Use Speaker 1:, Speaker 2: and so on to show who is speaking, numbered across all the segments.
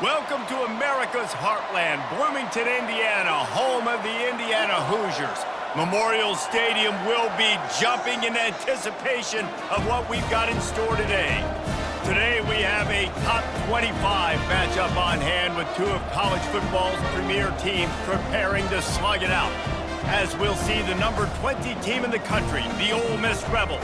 Speaker 1: Welcome to America's heartland, Bloomington, Indiana, home of the Indiana Hoosiers. Memorial Stadium will be jumping in anticipation of what we've got in store today. Today we have a top 25 matchup on hand with two of college football's premier teams preparing to slug it out. As we'll see the number 20 team in the country, the Ole Miss Rebels,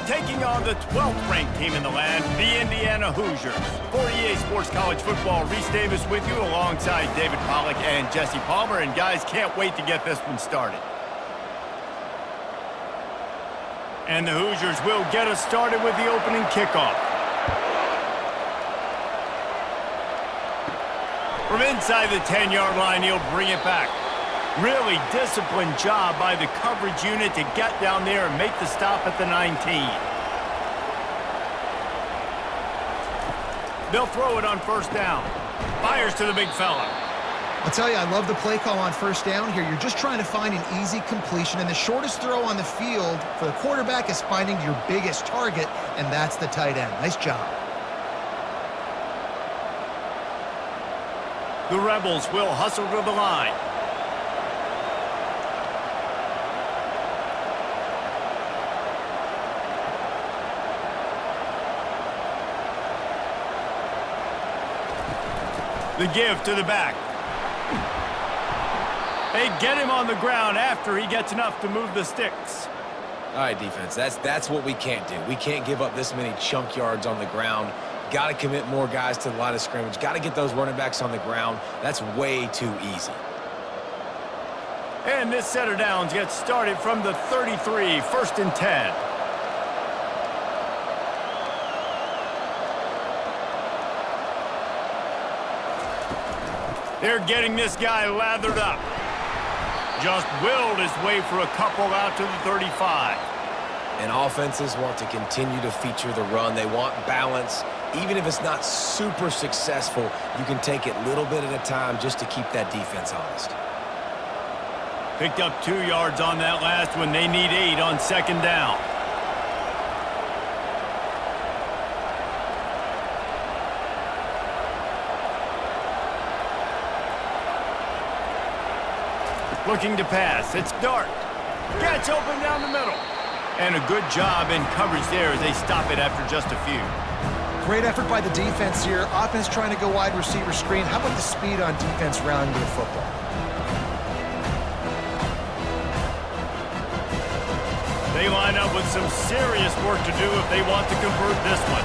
Speaker 1: taking on the 12th ranked team in the land, the Indiana Hoosiers. For EA Sports College Football, Reese Davis with you alongside David Pollack and Jesse Palmer. And guys, can't wait to get this one started. And the Hoosiers will get us started with the opening kickoff. From inside the 10-yard line, he'll bring it back. Really disciplined job by the coverage unit to get down there and make the stop at the 19. They'll throw it on first down. Fires to the big fella.
Speaker 2: I'll tell you, I love the play call on first down here. You're just trying to find an easy completion, and the shortest throw on the field for the quarterback is finding your biggest target, and that's the tight end. Nice job.
Speaker 1: The Rebels will hustle to the line. The give to the back. They get him on the ground after he gets enough to move the sticks.
Speaker 3: All right, defense, that's what we can't do. We can't give up this many chunk yards on the ground. Got to commit more guys to the line of scrimmage. Got to get those running backs on the ground. That's way too easy.
Speaker 1: And this set of downs gets started from the 33, 1st and 10. They're getting this guy lathered up. Just willed his way for a couple out to the 35.
Speaker 3: And offenses want to continue to feature the run. They want balance. Even if it's not super successful, you can take it little bit at a time just to keep that defense honest.
Speaker 1: Picked up 2 yards on that last one. They need 8 on second down. Looking to pass. It's Dart. Gets open down the middle. And a good job in coverage there as they stop it after just a few.
Speaker 2: Great effort by the defense here. Offense trying to go wide receiver screen. How about the speed on defense rounding the football?
Speaker 1: They line up with some serious work to do if they want to convert this one.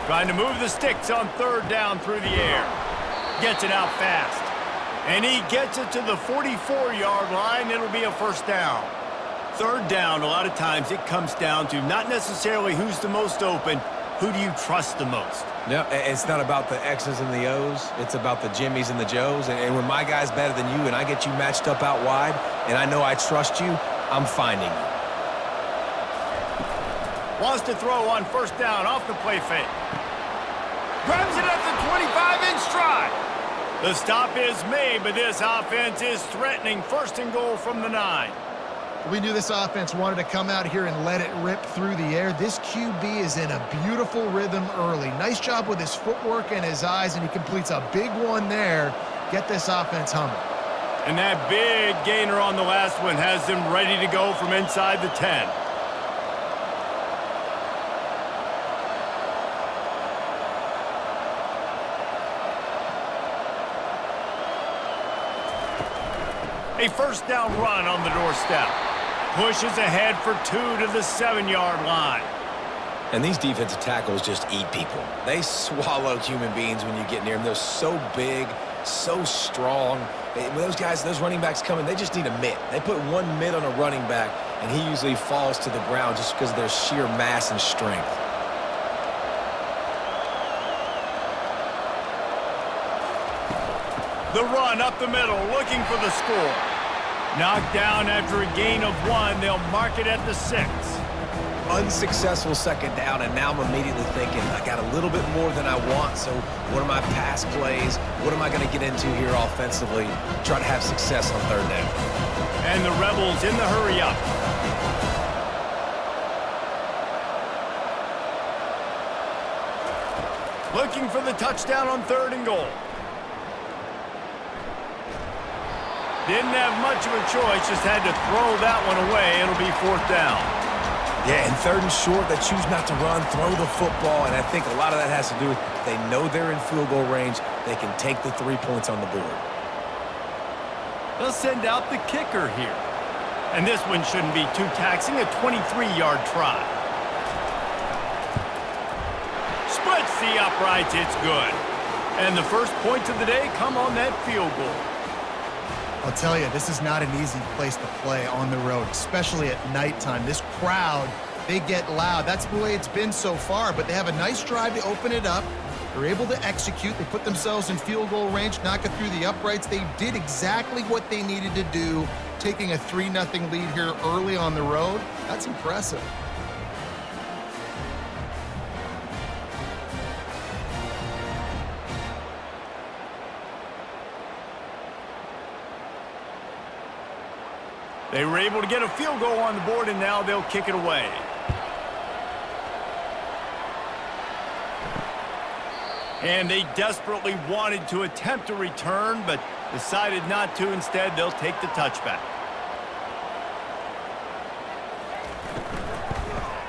Speaker 1: Trying to move the sticks on third down through the air. Gets it out fast. And he gets it to the 44-yard line. It'll be a first down. Third down, a lot of times it comes down to not necessarily who's the most open, who do you trust the most?
Speaker 3: Yeah, it's not about the X's and the O's. It's about the Jimmies and the Joes. And when my guy's better than you and I get you matched up out wide and I know I trust you, I'm finding you.
Speaker 1: Wants to throw on first down off the play fake. Grabs it at the 25 in stride. The stop is made, but this offense is threatening 1st and goal from the 9.
Speaker 2: We knew this offense wanted to come out here and let it rip through the air. This QB is in a beautiful rhythm early. Nice job with his footwork and his eyes, and he completes a big one there. Get this offense humming.
Speaker 1: And that big gainer on the last one has them ready to go from inside the 10. A first down run on the doorstep. Pushes ahead for 2 to the 7-yard line.
Speaker 3: And these defensive tackles just eat people. They swallow human beings when you get near them. They're so big, so strong. When those guys, those running backs come in, they just need a mitt. They put one mitt on a running back, and he usually falls to the ground just because of their sheer mass and strength.
Speaker 1: The run up the middle, looking for the score. Knocked down after a gain of 1. They'll mark it at the 6.
Speaker 3: Unsuccessful second down, and now I'm immediately thinking, I got a little bit more than I want, so what are my pass plays? What am I going to get into here offensively? Try to have success on third down.
Speaker 1: And the Rebels in the hurry up. Looking for the touchdown on 3rd and goal. Didn't have much of a choice, just had to throw that one away. It'll be 4th down.
Speaker 3: Yeah, and 3rd and short, they choose not to run, throw the football, and I think a lot of that has to do with they know they're in field goal range. They can take the 3 points on the board.
Speaker 1: They'll send out the kicker here. And this one shouldn't be too taxing, a 23-yard try. Splits the uprights, it's good. And the first points of the day come on that field goal.
Speaker 2: I'll tell you, this is not an easy place to play on the road, especially at nighttime. This crowd, they get loud. That's the way it's been so far, but they have a nice drive to open it up. They're able to execute. They put themselves in field goal range, knock it through the uprights. They did exactly what they needed to do, taking a 3-0 lead here early on the road. That's impressive.
Speaker 1: They were able to get a field goal on the board, and now they'll kick it away. And they desperately wanted to attempt a return, but decided not to. Instead, they'll take the touchback.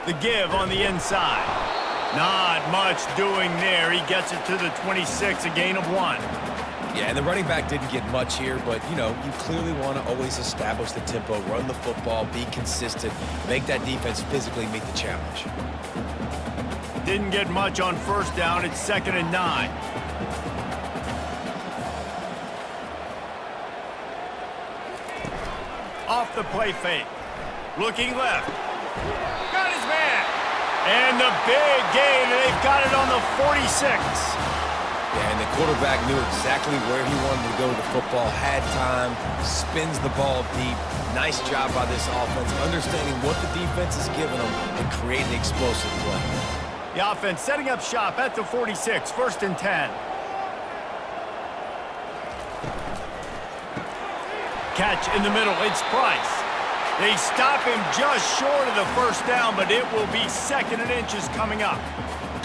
Speaker 1: The give on the inside. Not much doing there. He gets it to the 26, a gain of 1.
Speaker 3: Yeah, and the running back didn't get much here, but, you know, you clearly want to always establish the tempo, run the football, be consistent, make that defense physically meet the challenge.
Speaker 1: Didn't get much on 1st down. It's 2nd and 9. Off the play fake. Looking left. Got his man. And the big gain. They've got it on the 46.
Speaker 3: Yeah, and the quarterback knew exactly where he wanted to go with the football, had time, spins the ball deep. Nice job by this offense, understanding what the defense is giving them and creating the explosive play.
Speaker 1: The offense setting up shop at the 46, 1st and 10. Catch in the middle, it's Price. They stop him just short of the 1st down, but it will be 2nd and inches coming up.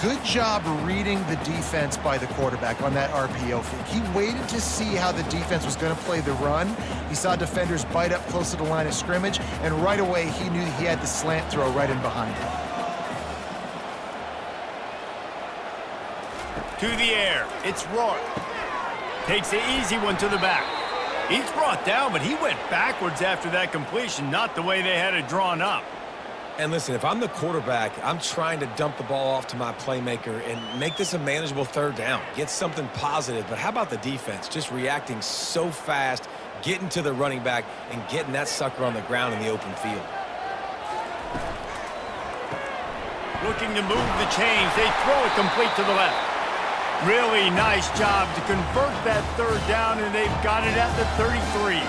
Speaker 2: Good job reading the defense by the quarterback on that RPO fake. He waited to see how the defense was going to play the run. He saw defenders bite up close to the line of scrimmage, and right away he knew he had the slant throw right in behind him.
Speaker 1: To the air, it's Rourke. Takes the easy one to the back. He's brought down, but he went backwards after that completion, not the way they had it drawn up.
Speaker 3: And listen, if I'm the quarterback, I'm trying to dump the ball off to my playmaker and make this a manageable 3rd down. Get something positive. But how about the defense? Just reacting so fast, getting to the running back, and getting that sucker on the ground in the open field.
Speaker 1: Looking to move the chains. They throw it complete to the left. Really nice job to convert that 3rd down, and they've got it at the 33.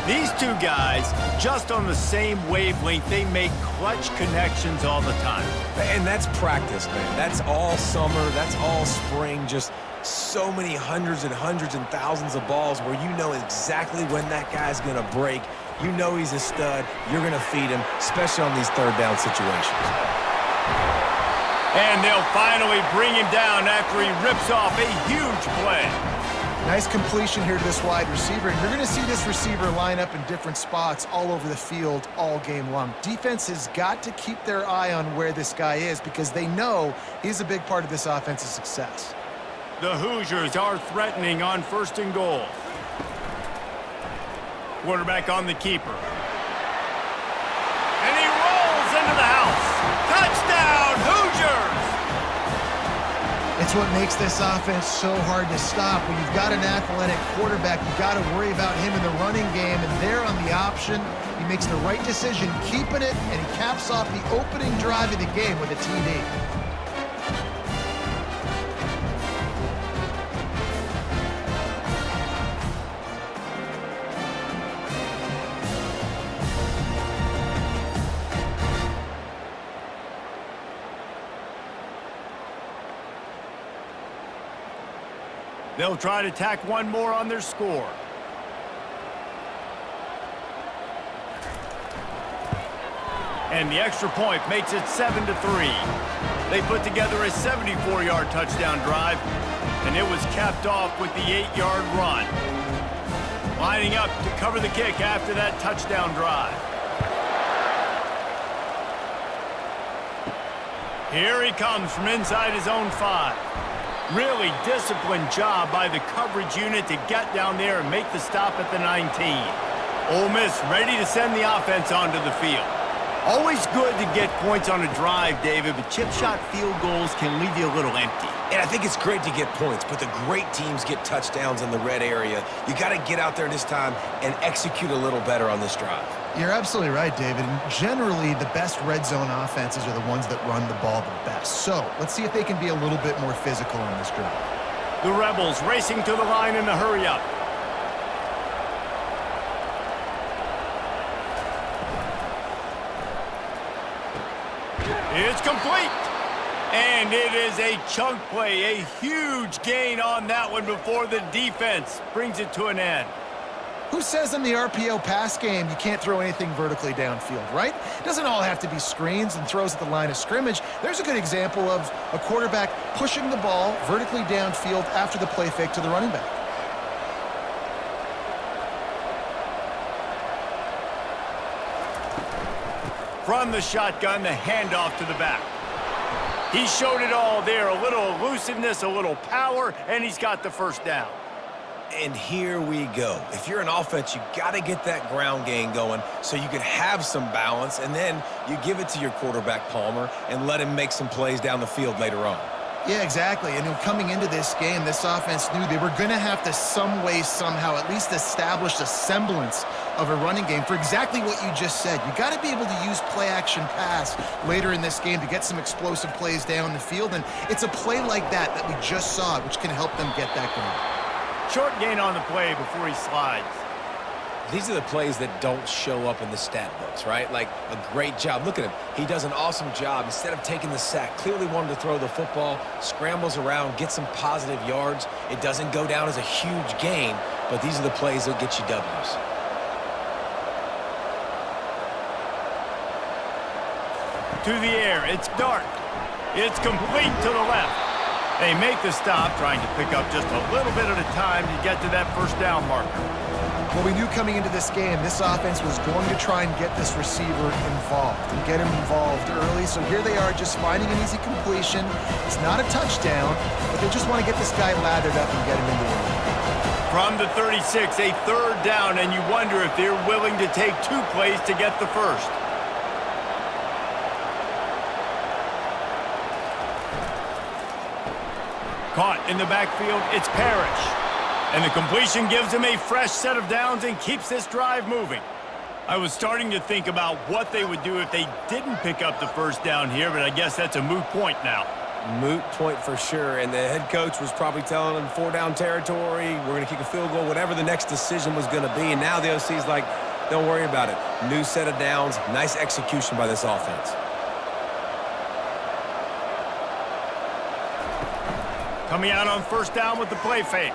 Speaker 1: These two guys, just on the same wavelength, they make clutch connections all the time.
Speaker 3: And that's practice, man. That's all summer. That's all spring. Just so many hundreds and thousands of balls where you know exactly when that guy's going to break. You know he's a stud. You're going to feed him, especially on these 3rd down situations.
Speaker 1: And they'll finally bring him down after he rips off a huge play.
Speaker 2: Nice completion here to this wide receiver. And you're going to see this receiver line up in different spots all over the field all game long. Defense has got to keep their eye on where this guy is because they know he's a big part of this offense's success.
Speaker 1: The Hoosiers are threatening on 1st and goal. Quarterback on the keeper. And he rolls into the house. Touchdown, Hoosiers!
Speaker 2: It's what makes this offense so hard to stop. When you've got an athletic quarterback, you've got to worry about him in the running game, and there on the option, he makes the right decision, keeping it, and he caps off the opening drive of the game with a TD.
Speaker 1: They'll try to tack one more on their score. And the extra point makes it 7-3. They put together a 74-yard touchdown drive, and it was capped off with the 8-yard run. Lining up to cover the kick after that touchdown drive. Here he comes from inside his own 5. Really disciplined job by the coverage unit to get down there and make the stop at the 19. Ole Miss ready to send the offense onto the field. Always good to get points on a drive, David, but chip shot field goals can leave you a little empty.
Speaker 3: And I think it's great to get points, but the great teams get touchdowns in the red area. You got to get out there this time and execute a little better on this drive.
Speaker 2: You're absolutely right, David. And generally, the best red zone offenses are the ones that run the ball the best. So let's see if they can be a little bit more physical on this drive.
Speaker 1: The Rebels racing to the line in the hurry-up. It's complete. And it is a chunk play, a huge gain on that one before the defense brings it to an end.
Speaker 2: Who says in the RPO pass game you can't throw anything vertically downfield, right? It doesn't all have to be screens and throws at the line of scrimmage. There's a good example of a quarterback pushing the ball vertically downfield after the play fake to the running back.
Speaker 1: From the shotgun, the handoff to the back. He showed it all there, a little elusiveness, a little power, and he's got the first down.
Speaker 3: And here we go. If you're an offense, you got to get that ground game going so you can have some balance, and then you give it to your quarterback, Palmer, and let him make some plays down the field later on.
Speaker 2: Yeah, exactly. And coming into this game, this offense knew they were going to have to some way, somehow, at least establish a semblance of a running game for exactly what you just said. You got to be able to use play-action pass later in this game to get some explosive plays down the field, and it's a play like that that we just saw, which can help them get that going.
Speaker 1: Short gain on the play before he slides.
Speaker 3: These are the plays that don't show up in the stat books, right? Like a great job. Look at him. He does an awesome job. Instead of taking the sack, clearly wanted to throw the football, scrambles around, get some positive yards. It doesn't go down as a huge gain, but these are the plays that get you W's.
Speaker 1: To the air, it's Dart. It's complete to the left. They make the stop, trying to pick up just a little bit at a time to get to that first down marker.
Speaker 2: Well, we knew coming into this game, this offense was going to try and get this receiver involved and get him involved early. So here they are just finding an easy completion. It's not a touchdown, but they just want to get this guy lathered up and get him into the lead.
Speaker 1: From the 36, a third down, and you wonder if they're willing to take 2 plays to get the first. Caught in the backfield, it's Parrish. And the completion gives him a fresh set of downs and keeps this drive moving. I was starting to think about what they would do if they didn't pick up the first down here, but I guess that's a moot point now.
Speaker 3: Moot point for sure, and the head coach was probably telling them 4-down territory, we're going to kick a field goal, whatever the next decision was going to be, and now the OC's like, don't worry about it. New set of downs, nice execution by this offense.
Speaker 1: Coming out on first down with the play fake.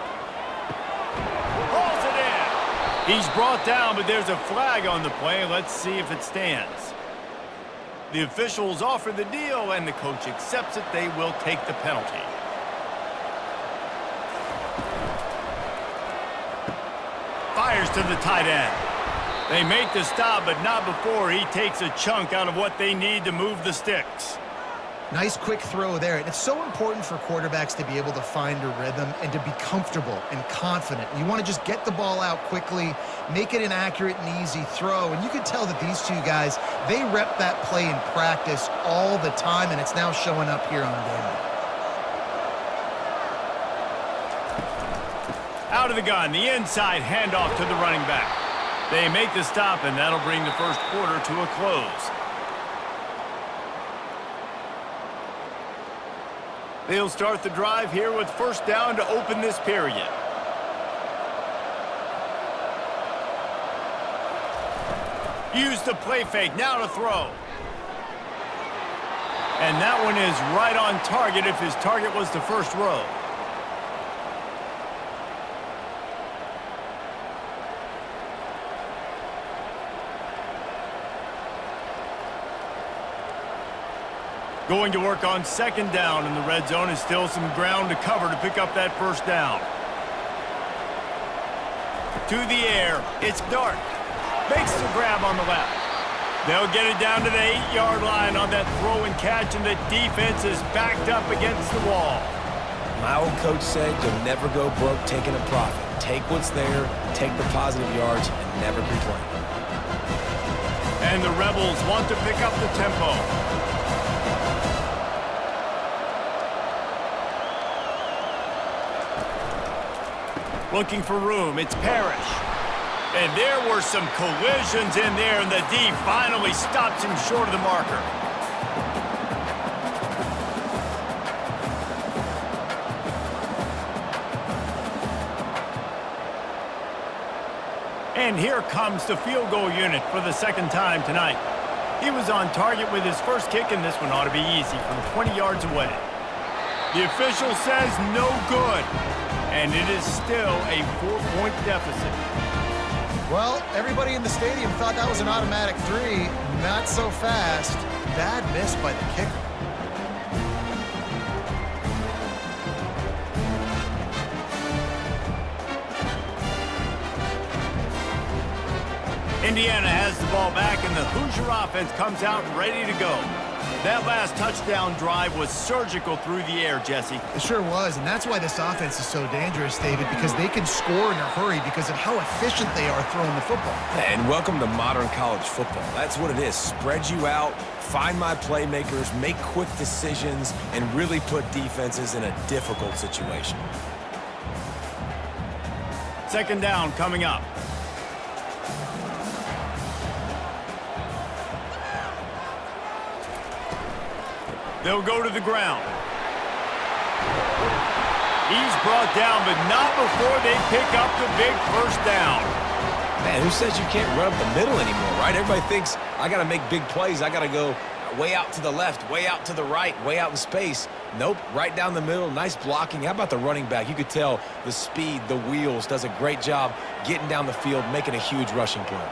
Speaker 1: Hauls it in. He's brought down, but there's a flag on the play. Let's see if it stands. The officials offer the deal, and the coach accepts it. They will take the penalty. Fires to the tight end. They make the stop, but not before he takes a chunk out of what they need to move the sticks.
Speaker 2: Nice quick throw there. And it's so important for quarterbacks to be able to find a rhythm and to be comfortable and confident. You want to just get the ball out quickly, make it an accurate and easy throw. And you can tell that these two guys, they rep that play in practice all the time, and it's now showing up here on game day.
Speaker 1: Out of the gun, the inside handoff to the running back. They make the stop, and that'll bring the first quarter to a close. They'll start the drive here with first down to open this period. Use the play fake, now to throw. And that one is right on target if his target was the first row. Going to work on second down in the red zone, and still some ground to cover to pick up that first down. To the air, it's Dart. Makes the grab on the left. They'll get it down to the 8-yard line on that throw and catch, and the defense is backed up against the wall.
Speaker 3: My old coach said you'll never go broke taking a profit. Take what's there, take the positive yards, and never complain.
Speaker 1: And the Rebels want to pick up the tempo. Looking for room, it's Parrish. And there were some collisions in there, and the D finally stops him short of the marker. And here comes the field goal unit for the second time tonight. He was on target with his first kick, and this one ought to be easy from 20 yards away. The official says no good, and it is still a 4-point deficit.
Speaker 2: Well, everybody in the stadium thought that was an automatic 3. Not so fast. Bad miss by the kicker.
Speaker 1: Indiana has the ball back, and the Hoosier offense comes out ready to go. That last touchdown drive was surgical through the air, Jesse.
Speaker 2: It sure was, and that's why this offense is so dangerous, David, because they can score in a hurry because of how efficient they are throwing the football.
Speaker 3: And welcome to modern college football. That's what it is. Spread you out, find my playmakers, make quick decisions, and really put defenses in a difficult situation.
Speaker 1: Second down coming up. They'll go to the ground. He's brought down, but not before they pick up the big first down.
Speaker 3: Man, who says you can't run up the middle anymore, right? Everybody thinks I got to make big plays. I got to go way out to the left, way out to the right, way out in space. Nope, right down the middle. Nice blocking. How about the running back? You could tell the speed, the wheels, does a great job getting down the field, making a huge rushing play.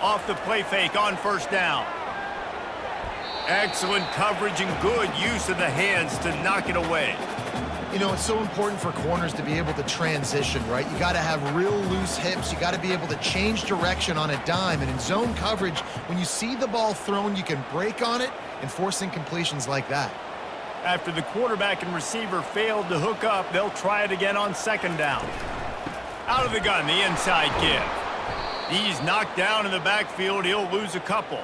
Speaker 1: Off the play fake on first down. Excellent coverage and good use of the hands to knock it away.
Speaker 2: You know, it's so important for corners to be able to transition, right? You got to have real loose hips. You got to be able to change direction on a dime. And in zone coverage, when you see the ball thrown, you can break on it and force incompletions like that.
Speaker 1: After the quarterback and receiver failed to hook up, they'll try it again on second down. Out of the gun, the inside give. He's knocked down in the backfield. He'll lose a couple.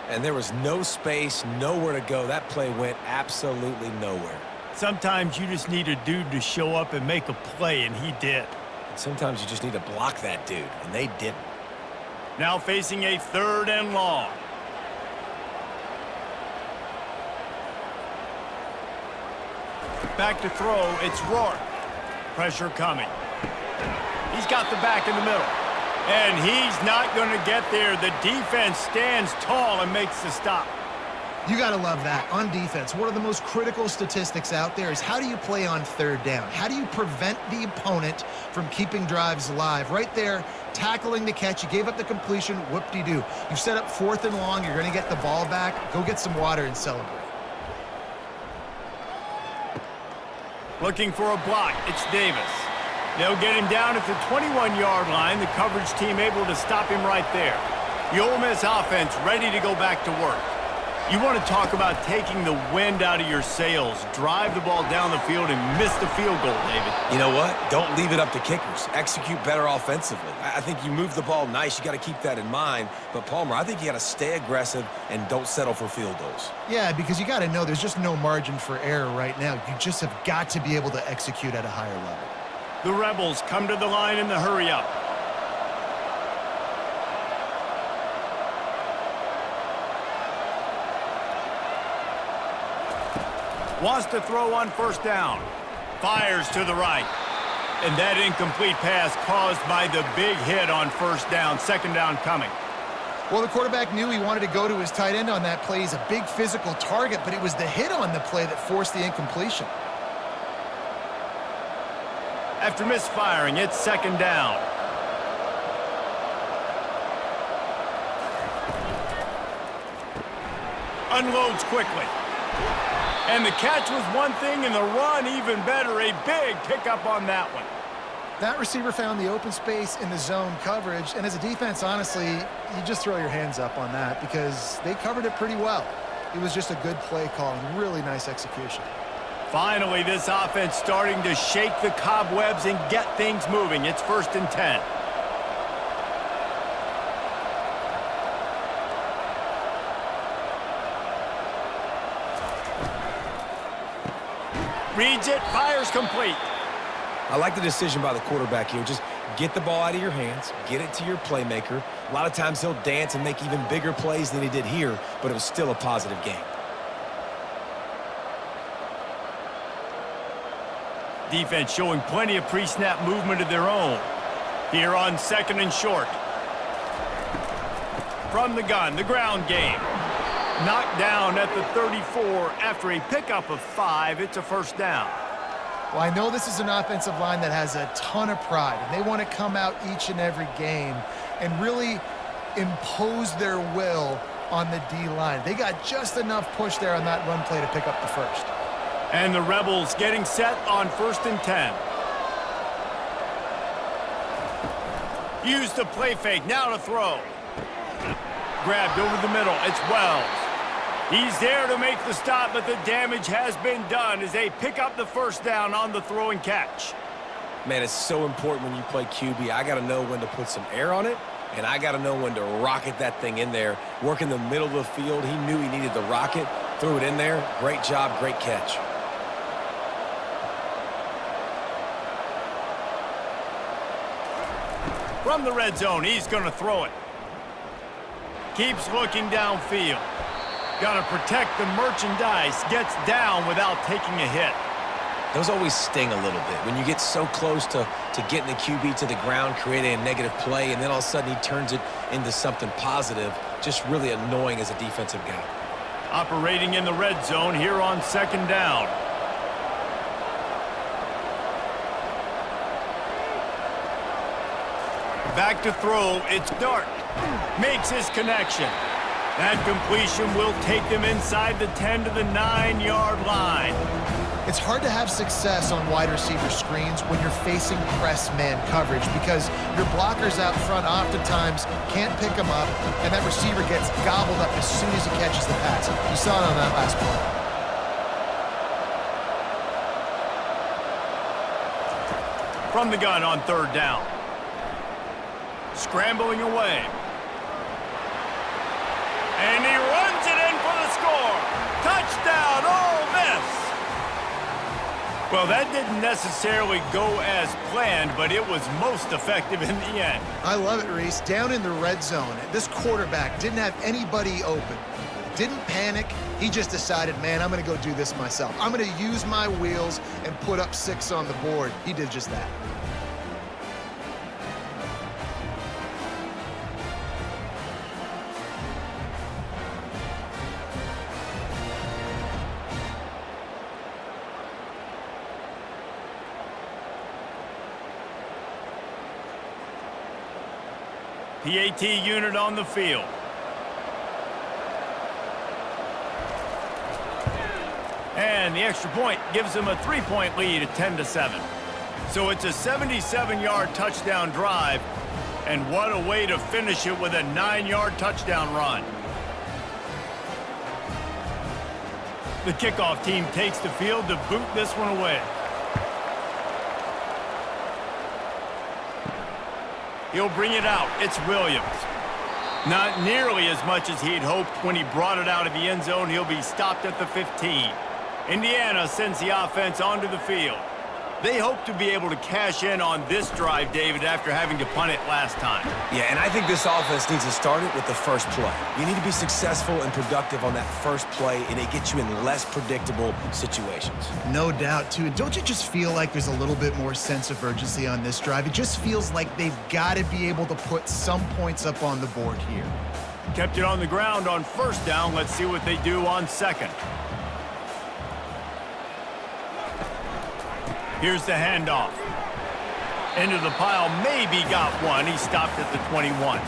Speaker 3: And there was no space, nowhere to go. That play went absolutely nowhere.
Speaker 1: Sometimes you just need a dude to show up and make a play, and he did.
Speaker 3: And sometimes you just need to block that dude, and they didn't.
Speaker 1: Now facing a third and long. Back to throw, it's Rourke. Pressure coming. He's got the back in the middle. And he's not going to get there. The defense stands tall and makes the stop.
Speaker 2: You got to love that. On defense, one of the most critical statistics out there is how do you play on third down? How do you prevent the opponent from keeping drives alive? Right there, tackling the catch. You gave up the completion. Whoop-de-doo. You've set up fourth and long. You're going to get the ball back. Go get some water and celebrate.
Speaker 1: Looking for a block. It's Davis. They'll get him down at the 21-yard line. The coverage team able to stop him right there. The Ole Miss offense ready to go back to work. You want to talk about taking the wind out of your sails. Drive the ball down the field and miss the field goal, David.
Speaker 3: You know what? Don't leave it up to kickers. Execute better offensively. I think you move the ball nice. You got to keep that in mind. But, Palmer, I think you got to stay aggressive and don't settle for field goals.
Speaker 2: Yeah, because you got to know there's just no margin for error right now. You just have got to be able to execute at a higher level.
Speaker 1: The Rebels come to the line in the hurry-up. Wants to throw on first down. Fires to the right. And that incomplete pass caused by the big hit on first down. Second down coming.
Speaker 2: Well, the quarterback knew he wanted to go to his tight end on that play. He's a big physical target, but it was the hit on the play that forced the incompletion.
Speaker 1: After misfiring, it's second down. Unloads quickly. And the catch was one thing, and the run even better. A big pickup on that one.
Speaker 2: That receiver found the open space in the zone coverage, and as a defense, honestly, you just throw your hands up on that because they covered it pretty well. It was just a good play call and really nice execution.
Speaker 1: Finally, this offense starting to shake the cobwebs and get things moving. It's 1st and 10. Reads it, fires complete.
Speaker 3: I like the decision by the quarterback here. Just get the ball out of your hands, get it to your playmaker. A lot of times he'll dance and make even bigger plays than he did here, but it was still a positive game.
Speaker 1: Defense showing plenty of pre-snap movement of their own. Here on 2nd and short. From the gun, the ground game. Knocked down at the 34 after a pickup of 5. It's a 1st down.
Speaker 2: Well, I know this is an offensive line that has a ton of pride, and they want to come out each and every game and really impose their will on the D-line. They got just enough push there on that run play to pick up the 1st.
Speaker 1: And the Rebels getting set on 1st and 10. Used the play fake, now to throw. Grabbed over the middle, it's Wells. He's there to make the stop, but the damage has been done as they pick up the 1st down on the throw and catch.
Speaker 3: Man, it's so important when you play QB. I got to know when to put some air on it, and I got to know when to rocket that thing in there. Work in the middle of the field. He knew he needed the rocket, threw it in there. Great job, great catch.
Speaker 1: From the red zone, he's going to throw it. Keeps looking downfield. Got to protect the merchandise. Gets down without taking a hit.
Speaker 3: Those always sting a little bit. When you get so close to getting the QB to the ground, creating a negative play, and then all of a sudden he turns it into something positive, just really annoying as a defensive guy.
Speaker 1: Operating in the red zone here on 2nd down. Back to throw, it's Dart. Makes his connection. That completion will take them inside the 10 to the 9-yard line.
Speaker 2: It's hard to have success on wide receiver screens when you're facing press man coverage because your blockers out front oftentimes can't pick them up, and that receiver gets gobbled up as soon as he catches the pass. You saw it on that last play.
Speaker 1: From the gun on 3rd down. Scrambling away. And he runs it in for the score. Touchdown, Ole Miss. Well, that didn't necessarily go as planned, but it was most effective in the end.
Speaker 2: I love it, Reese. Down in the red zone, this quarterback didn't have anybody open. Didn't panic. He just decided, man, I'm going to go do this myself. I'm going to use my wheels and put up 6 on the board. He did just that.
Speaker 1: PAT unit on the field. And the extra point gives them a 3-point lead at 10-7. So it's a 77-yard touchdown drive, and what a way to finish it with a 9-yard touchdown run. The kickoff team takes the field to boot this one away. He'll bring it out. It's Williams. Not nearly as much as he'd hoped when he brought it out of the end zone. He'll be stopped at the 15. Indiana sends the offense onto the field. They hope to be able to cash in on this drive, David, after having to punt it last time.
Speaker 3: Yeah, and I think this offense needs to start it with the first play. You need to be successful and productive on that first play, and it gets you in less predictable situations.
Speaker 2: No doubt, too. And don't you just feel like there's a little bit more sense of urgency on this drive? It just feels like they've got to be able to put some points up on the board here.
Speaker 1: Kept it on the ground on 1st down. Let's see what they do on 2nd. Here's the handoff. Into the pile, maybe got one. He stopped at the 21.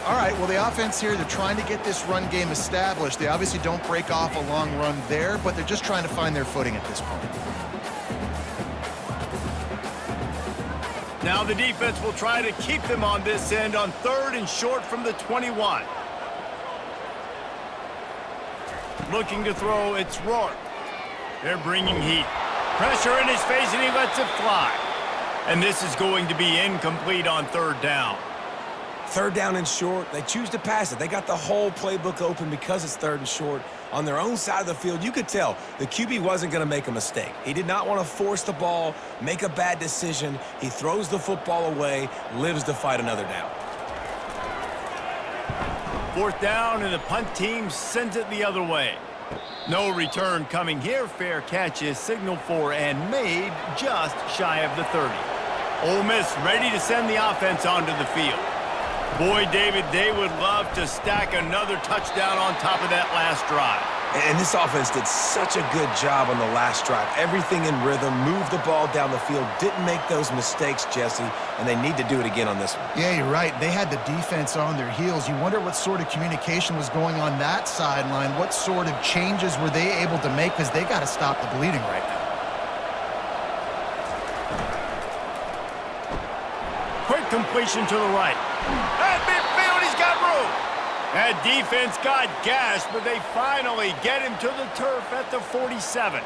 Speaker 2: All right, well, the offense here, they're trying to get this run game established. They obviously don't break off a long run there, but they're just trying to find their footing at this point.
Speaker 1: Now the defense will try to keep them on this end on 3rd and short from the 21. Looking to throw, it's Rourke. They're bringing heat. Pressure in his face, and he lets it fly. And this is going to be incomplete on 3rd down.
Speaker 3: 3rd down and short, they choose to pass it. They got the whole playbook open because it's 3rd and short. On their own side of the field, you could tell the QB wasn't going to make a mistake. He did not want to force the ball, make a bad decision. He throws the football away, lives to fight another down.
Speaker 1: 4th down, and the punt team sends it the other way. No return coming here. Fair catch is signaled for and made just shy of the 30. Ole Miss ready to send the offense onto the field. Boy, David, they would love to stack another touchdown on top of that last drive.
Speaker 3: And this offense did such a good job on the last drive. Everything in rhythm, moved the ball down the field, didn't make those mistakes, Jesse, and they need to do it again on this one.
Speaker 2: Yeah, you're right. They had the defense on their heels. You wonder what sort of communication was going on that sideline. What sort of changes were they able to make, because they got to stop the bleeding right now.
Speaker 1: Quick completion to the right. At midfield, he's got room. That defense got gashed, but they finally get him to the turf at the 47.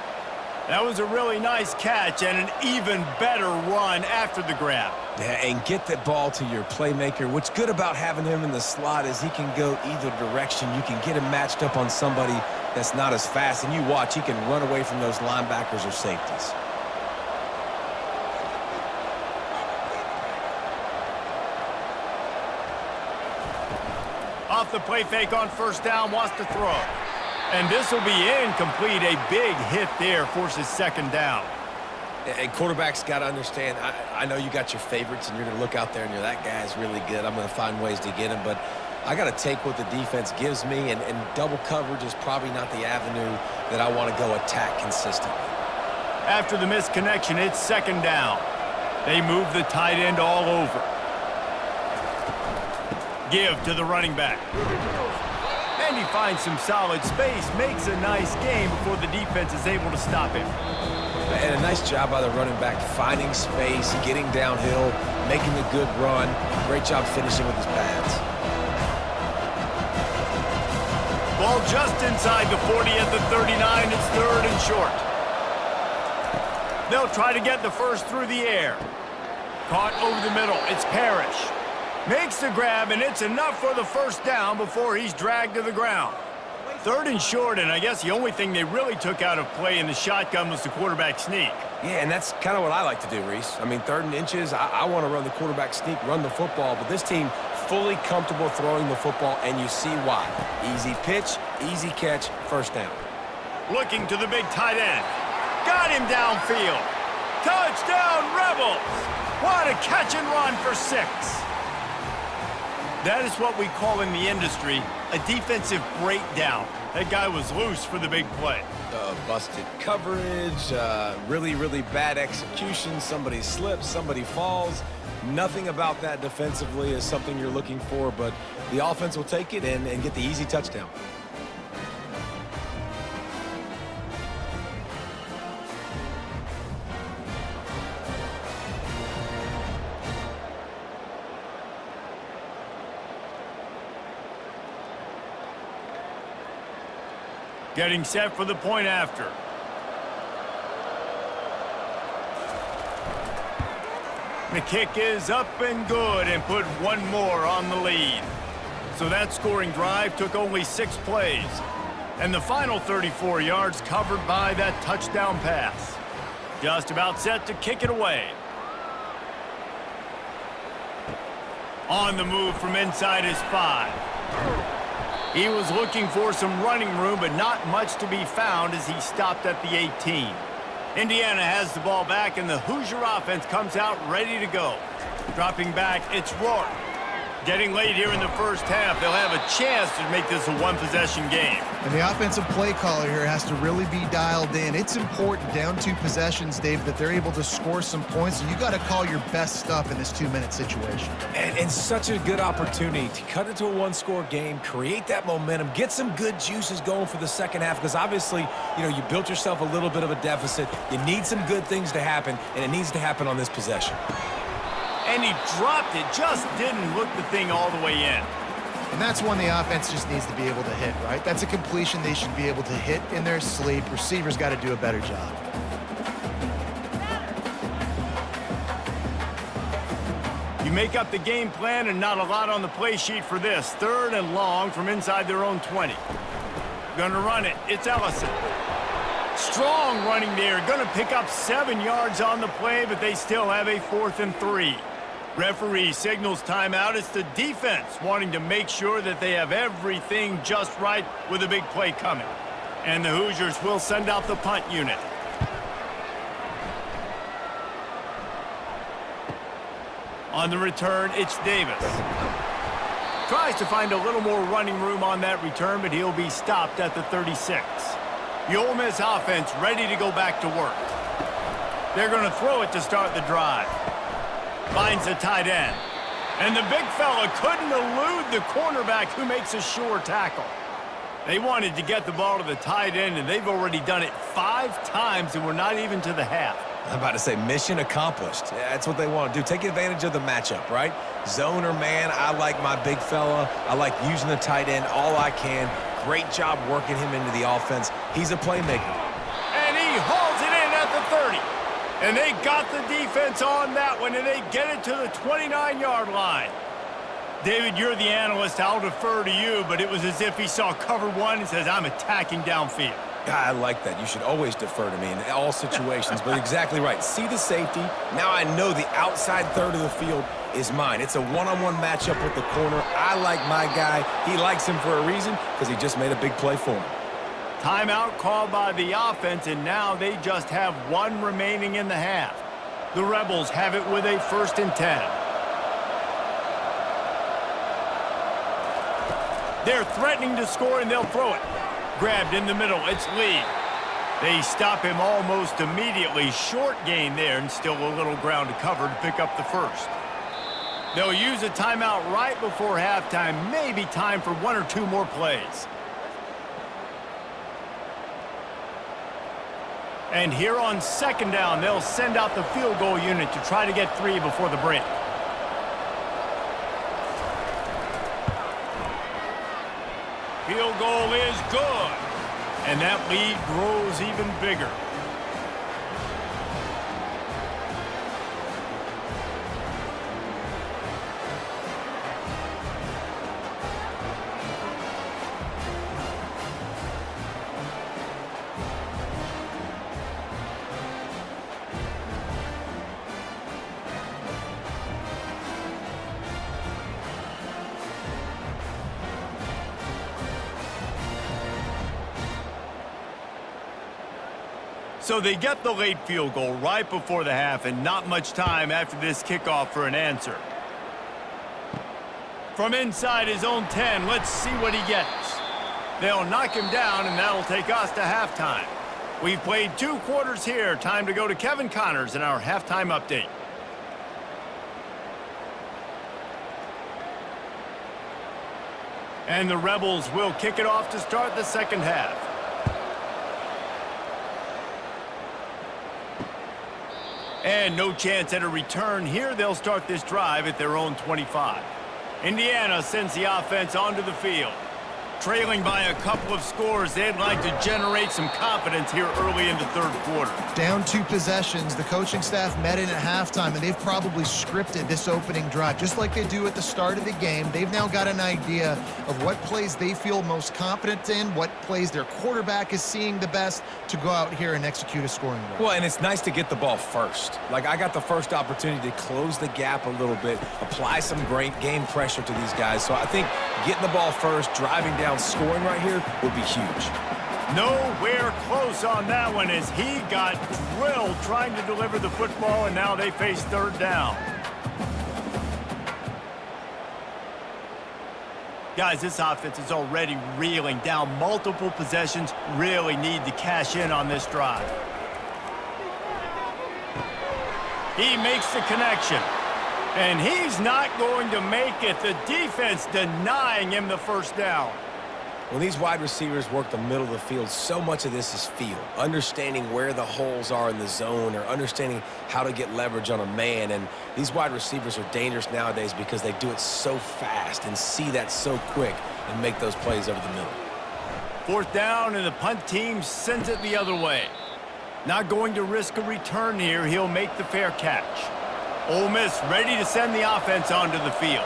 Speaker 1: That was a really nice catch and an even better run after the grab.
Speaker 3: Yeah, and get the ball to your playmaker. What's good about having him in the slot is he can go either direction. You can get him matched up on somebody that's not as fast, and you watch, he can run away from those linebackers or safeties.
Speaker 1: Off the play fake on 1st down, wants to throw. And this will be incomplete. A big hit there forces 2nd down.
Speaker 3: And quarterbacks got to understand, I know you got your favorites, and you're going to look out there and you're, that guy's really good. I'm going to find ways to get him, but I got to take what the defense gives me, and double coverage is probably not the avenue that I want to go attack consistently.
Speaker 1: After the missed connection, it's 2nd down. They move the tight end all over. Give to the running back. And he finds some solid space, makes a nice game before the defense is able to stop him.
Speaker 3: And a nice job by the running back, finding space, getting downhill, making a good run. Great job finishing with his pads.
Speaker 1: Ball just inside the 40 at the 39. It's 3rd and short. They'll try to get the first through the air. Caught over the middle. It's Parrish. Makes the grab, and it's enough for the 1st down before he's dragged to the ground. 3rd and short, and I guess the only thing they really took out of play in the shotgun was the quarterback sneak.
Speaker 3: Yeah, and that's kind of what I like to do, Reese. I mean, 3rd and inches, I want to run the quarterback sneak, run the football, but this team fully comfortable throwing the football, and you see why. Easy pitch, easy catch, 1st down.
Speaker 1: Looking to the big tight end. Got him downfield. Touchdown, Rebels! What a catch and run for 6. That is what we call in the industry a defensive breakdown. That guy was loose for the big play.
Speaker 3: Busted coverage, really, really bad execution. Somebody slips, somebody falls. Nothing about that defensively is something you're looking for, but the offense will take it and get the easy touchdown.
Speaker 1: Getting set for the point after. The kick is up and good and put one more on the lead. So that scoring drive took only 6 plays. And the final 34 yards covered by that touchdown pass. Just about set to kick it away. On the move from inside his 5. He was looking for some running room, but not much to be found as he stopped at the 18. Indiana has the ball back, and the Hoosier offense comes out ready to go. Dropping back, it's Rourke. Getting late here in the first half, they'll have a chance to make this a one-possession game.
Speaker 2: And the offensive play caller here has to really be dialed in. It's important, down 2 possessions, Dave, that they're able to score some points. So you got to call your best stuff in this 2-minute situation.
Speaker 3: And such a good opportunity to cut it to a one-score game, create that momentum, get some good juices going for the second half, because obviously, you know, you built yourself a little bit of a deficit. You need some good things to happen, and it needs to happen on this possession.
Speaker 1: And he dropped it, just didn't look the thing all the way in.
Speaker 2: And that's one the offense just needs to be able to hit, right? That's a completion they should be able to hit in their sleep. Receivers got to do a better job.
Speaker 1: You make up the game plan and not a lot on the play sheet for this. 3rd and long from inside their own 20. Gonna run it. It's Ellison. Strong running there. Gonna pick up 7 yards on the play, but they still have a 4th and 3. Referee signals timeout. It's the defense wanting to make sure that they have everything just right with a big play coming. And the Hoosiers will send out the punt unit. On the return, it's Davis. Tries to find a little more running room on that return, but he'll be stopped at the 36. The Ole Miss offense ready to go back to work. They're going to throw it to start the drive. Finds the tight end. And the big fella couldn't elude the cornerback who makes a sure tackle. They wanted to get the ball to the tight end, and they've already done it 5 times, and we're not even to the half.
Speaker 3: I'm about to say mission accomplished. That's what they want to do. Take advantage of the matchup, right? Zone or man, I like my big fella. I like using the tight end all I can. Great job working him into the offense. He's a playmaker.
Speaker 1: And he hauls it in at the 30. And they got the defense on that one, and they get it to the 29-yard line. David, you're the analyst. I'll defer to you, but it was as if he saw cover 1 and says, I'm attacking downfield.
Speaker 3: I like that. You should always defer to me in all situations, but exactly right. See the safety. Now I know the outside third of the field is mine. It's a one-on-one matchup with the corner. I like my guy. He likes him for a reason because he just made a big play for him.
Speaker 1: Timeout called by the offense, and now they just have 1 remaining in the half. The Rebels have it with a 1st and 10. They're threatening to score, and they'll throw it. Grabbed in the middle, it's Lee. They stop him almost immediately. Short gain there, and still a little ground to cover to pick up the 1st. They'll use a timeout right before halftime. Maybe time for 1 or 2 more plays. And here on 2nd down, they'll send out the field goal unit to try to get 3 before the break. Field goal is good. And that lead grows even bigger. So they get the late field goal right before the half, and not much time after this kickoff for an answer. From inside his own 10, let's see what he gets. They'll knock him down, and that'll take us to halftime. We've played 2 quarters here. Time to go to Kevin Connors in our halftime update. And the Rebels will kick it off to start the second half. And no chance at a return here. They'll start this drive at their own 25. Indiana sends the offense onto the field. Trailing by a couple of scores, they'd like to generate some confidence here early in the 3rd quarter.
Speaker 2: Down 2 possessions. The coaching staff met in at halftime, and they've probably scripted this opening drive. Just like they do at the start of the game, they've now got an idea of what plays they feel most confident in, what plays their quarterback is seeing the best to go out here and execute a scoring drive.
Speaker 3: Well, and it's nice to get the ball first. Like, I got the first opportunity to close the gap a little bit, apply some great game pressure to these guys. So I think getting the ball first, driving down, scoring right here would be huge.
Speaker 1: Nowhere close on that one as he got drilled trying to deliver the football, and now they face 3rd down. Guys, this offense is already reeling down multiple possessions. Really need to cash in on this drive. He makes the connection. And he's not going to make it. The defense denying him the first down.
Speaker 3: When these wide receivers work the middle of the field, so much of this is feel. Understanding where the holes are in the zone or understanding how to get leverage on a man. And these wide receivers are dangerous nowadays because they do it so fast and see that so quick and make those plays over the middle.
Speaker 1: Fourth down, and the punt team sends it the other way. Not going to risk a return here. He'll make the fair catch. Ole Miss ready to send the offense onto the field.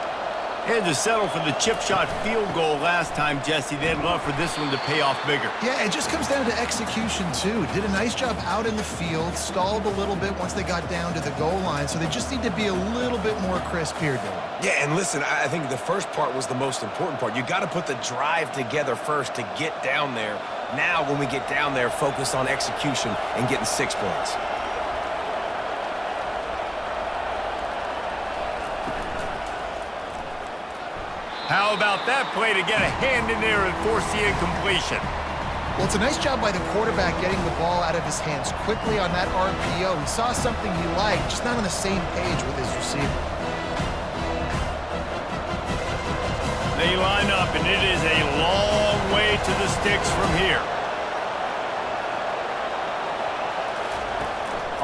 Speaker 1: Had to settle for the chip shot field goal last time, Jesse. They'd love for this one to pay off bigger.
Speaker 2: Yeah, it just comes down to execution, too. Did a nice job out in the field, stalled a little bit once they got down to the goal line, so they just need to be a little bit more crisp here, Dylan.
Speaker 3: Yeah, and listen, I think the first part was the most important part. You got to put the drive together first to get down there. Now, when we get down there, focus on execution and getting 6 points.
Speaker 1: How about that play to get a hand in there and force the incompletion?
Speaker 2: Well, it's a nice job by the quarterback getting the ball out of his hands quickly on that RPO. He saw something he liked, just not on the same page with his receiver.
Speaker 1: They line up, and it is a long way to the sticks from here.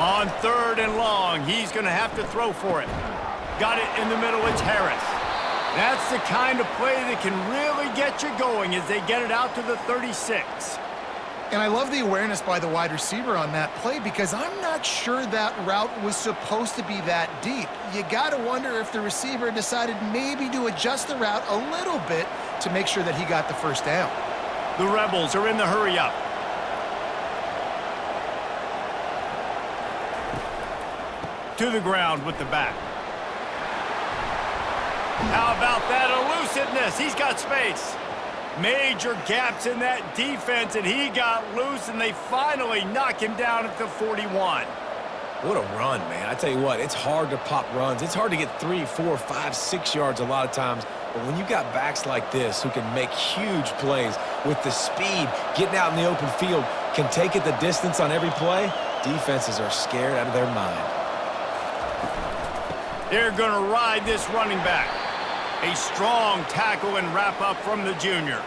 Speaker 1: On 3rd and long, he's going to have to throw for it. Got it in the middle, it's Harris. That's the kind of play that can really get you going as they get it out to the 36.
Speaker 2: And I love the awareness by the wide receiver on that play because I'm not sure that route was supposed to be that deep. You got to wonder if the receiver decided maybe to adjust the route a little bit to make sure that he got the first down.
Speaker 1: The Rebels are in the hurry-up. To the ground with the back. How about that elusiveness? He's got space. Major gaps in that defense, and he got loose, and they finally knock him down at the 41.
Speaker 3: What a run, man. I tell you what, it's hard to pop runs. It's hard to get 3, 4, 5, 6 yards a lot of times. But when you got backs like this who can make huge plays with the speed, getting out in the open field, can take it the distance on every play, defenses are scared out of their mind.
Speaker 1: They're going to ride this running back. A strong tackle and wrap-up from the junior.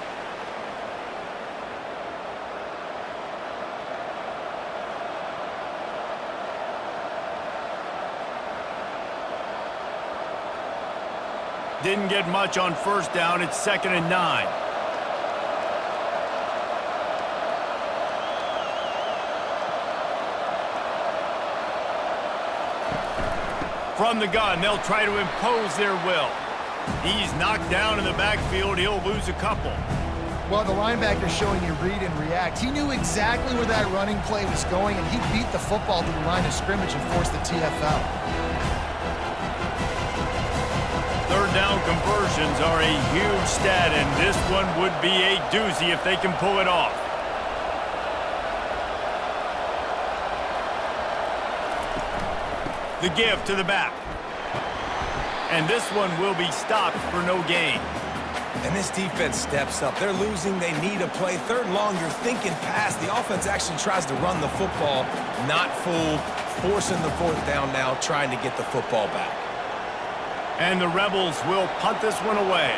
Speaker 1: Didn't get much on first down. It's 2nd and 9. From the gun, they'll try to impose their will. He's knocked down in the backfield. He'll lose a couple.
Speaker 2: Well, the linebacker's showing you read and react. He knew exactly where that running play was going, and he beat the football to the line of scrimmage and forced the TFL.
Speaker 1: 3rd down conversions are a huge stat, and this one would be a doozy if they can pull it off. The give to the back. And this one will be stopped for no gain.
Speaker 3: And this defense steps up. They're losing. They need a play. 3rd and long, you're thinking pass. The offense actually tries to run the football. Not fooled. Forcing the 4th down now, trying to get the football back.
Speaker 1: And the Rebels will punt this one away.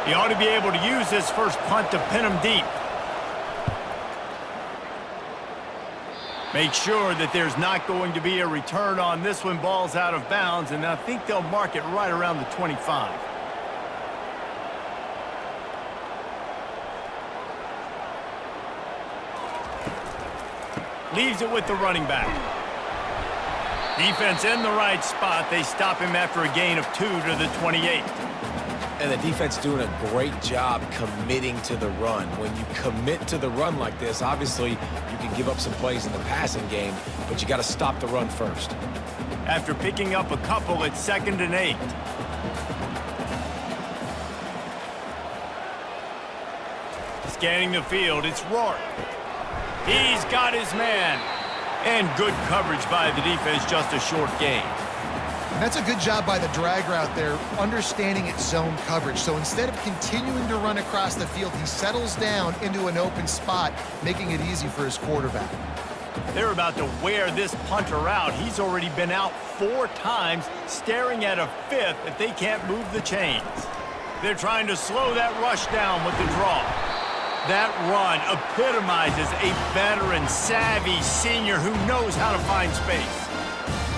Speaker 1: He ought to be able to use this first punt to pin him deep. Make sure that there's not going to be a return on this one. Ball's out of bounds, and I think they'll mark it right around the 25. Leaves it with the running back. Defense in the right spot. They stop him after a gain of 2 to the 28.
Speaker 3: And the defense doing a great job committing to the run. When you commit to the run like this, obviously you can give up some plays in the passing game, but you got to stop the run first.
Speaker 1: After picking up a couple, it's 2nd and 8. Scanning the field, it's Rourke. He's got his man. And good coverage by the defense, just a short gain.
Speaker 2: That's a good job by the drag route there, understanding its zone coverage. So instead of continuing to run across the field, he settles down into an open spot, making it easy for his quarterback.
Speaker 1: They're about to wear this punter out. He's already been out 4 times, staring at a 5th if they can't move the chains. They're trying to slow that rush down with the draw. That run epitomizes a veteran, savvy senior who knows how to find space.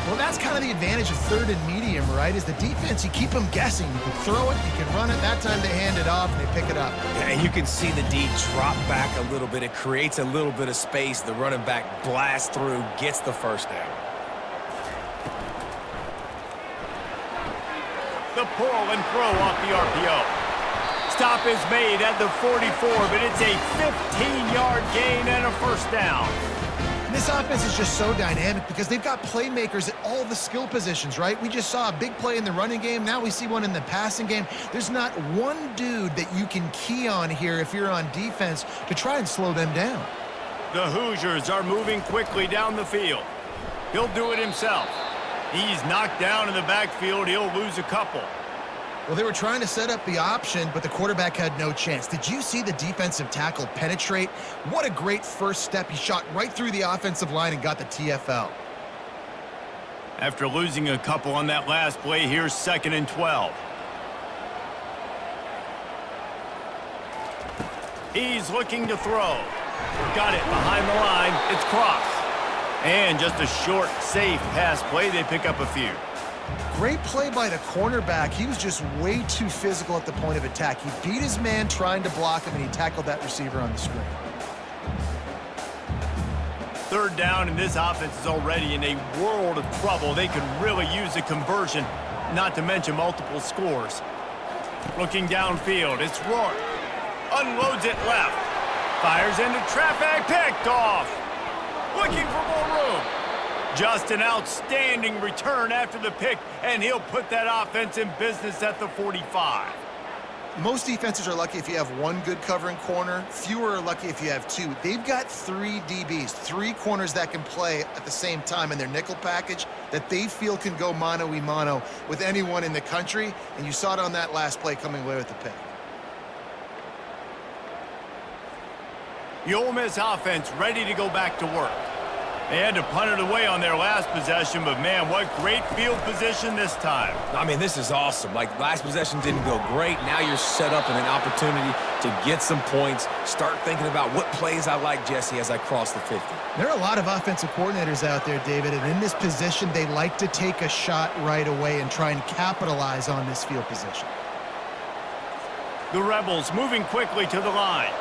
Speaker 2: Well, that's kind of the advantage of third and medium, right? Is the defense, you keep them guessing. You can throw it, you can run it. That time they hand it off and they pick it up.
Speaker 3: And you can see the D drop back a little bit. It creates a little bit of space. The running back blasts through, gets the first down.
Speaker 1: The pull and throw off the RPO. Stop is made at the 44, but it's a 15-yard gain and a first down.
Speaker 2: This offense is just so dynamic because they've got playmakers at all the skill positions, right? We just saw a big play in the running game. Now we see one in the passing game. There's not one dude that you can key on here if you're on defense to try and slow them down.
Speaker 1: The Hoosiers are moving quickly down the field. He'll do it himself. He's knocked down in the backfield. He'll lose a couple.
Speaker 2: Well, they were trying to set up the option, but the quarterback had no chance. Did you see the defensive tackle penetrate? What a great first step. He shot right through the offensive line and got the TFL.
Speaker 1: After losing a couple on that last play, here's 2nd and 12. He's looking to throw. Got it behind the line. It's Cross. And just a short, safe pass play. They pick up a few.
Speaker 2: Great play by the cornerback. He was just way too physical at the point of attack. He beat his man trying to block him, and he tackled that receiver on the screen.
Speaker 1: 3rd down, and this offense is already in a world of trouble. They could really use a conversion, not to mention multiple scores. Looking downfield, it's Rourke. Unloads it left. Fires into traffic, picked off. Looking for more room. Just an outstanding return after the pick, and he'll put that offense in business at the 45.
Speaker 2: Most defenses are lucky if you have one good covering corner. Fewer are lucky if you have 2. They've got 3 DBs, 3 corners that can play at the same time in their nickel package that they feel can go mano-a-mano with anyone in the country, and you saw it on that last play coming away with the pick.
Speaker 1: The Ole Miss offense ready to go back to work. They had to punt it away on their last possession, but man, what great field position this time.
Speaker 3: I mean, this is awesome. Like, last possession didn't go great. Now you're set up in an opportunity to get some points. Start thinking about what plays I like, Jesse, as I cross the 50.
Speaker 2: There are a lot of offensive coordinators out there, David, and in this position, they like to take a shot right away and try and capitalize on this field position.
Speaker 1: The Rebels moving quickly to the line.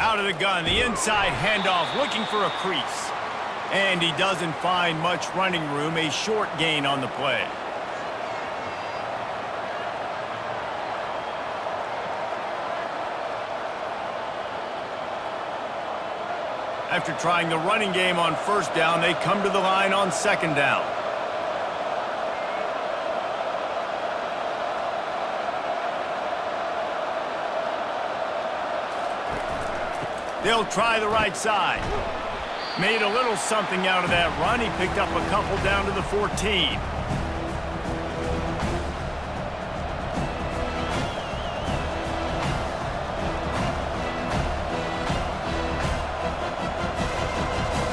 Speaker 1: Out of the gun, the inside handoff, looking for a crease. And he doesn't find much running room, a short gain on the play. After trying the running game on 1st down, they come to the line on 2nd down. They'll try the right side. Made a little something out of that run. He picked up a couple down to the 14.